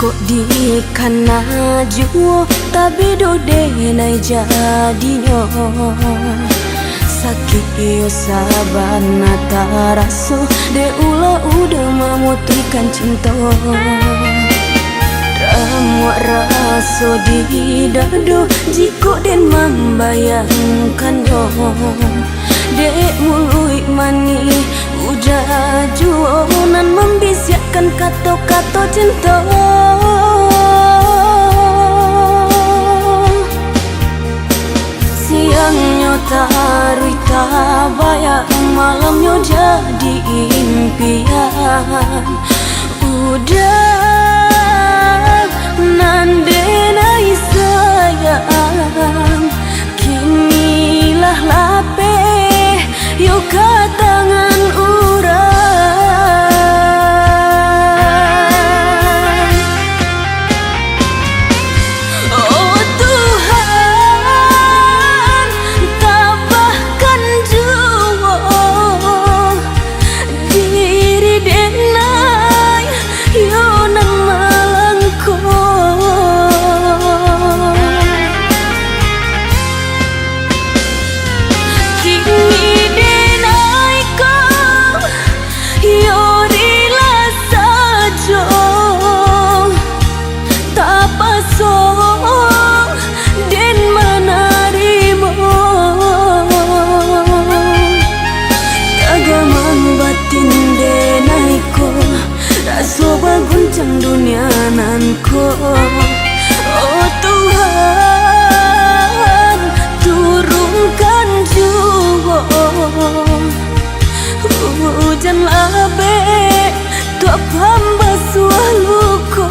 Kok di kana juo tapi dode nai jadinya sakit yo sabana taraso de ula udah memutihkan cinta ramuak raso di dado jiko den membayangkan yo dek mului mani udah juo nan membisiakan kata-kata cinta siangnya tarui tabayang malamnya jadi impian udah nandenai sayang kinilah lape yuk ke tangan urang oh Tuhan tabahkan jua diri denai yo nang malangko soba guncang dunia nanko oh Tuhan turunkan jua hujan labe tuap hamba sualuko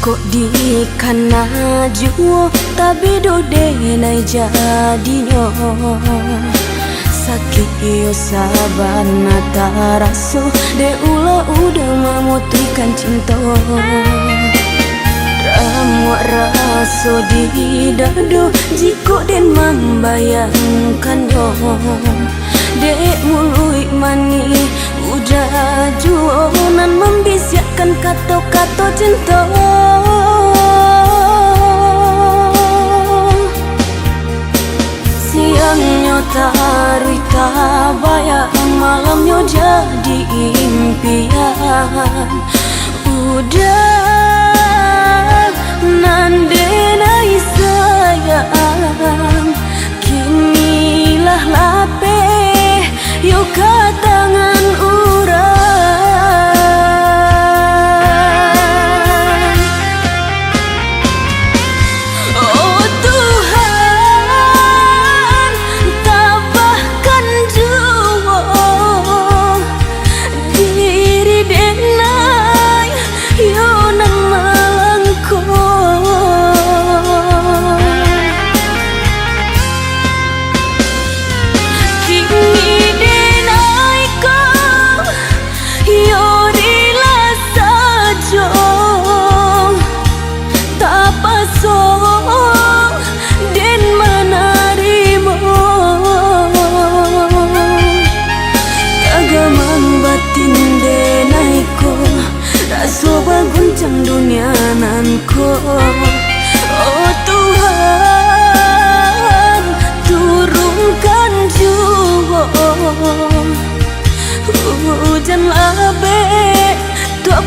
kok di kana juo tapi dode nai jadinya sakit yo sabana taraso de ula udah memutihkan cinta ramuak raso di dado jiko den membayangkan yo dek mului mani udah juo nan membisiakan kata-kata cinta siangnya tarui tabayang malamnya jadi impian udah nandenai sayang kinilah lape yuk ke tangan urang oh Tuhan tabahkan jua diri denai yo nang malangko soba guncang dunia nanko oh Tuhan turunkan jua hujan labe tuap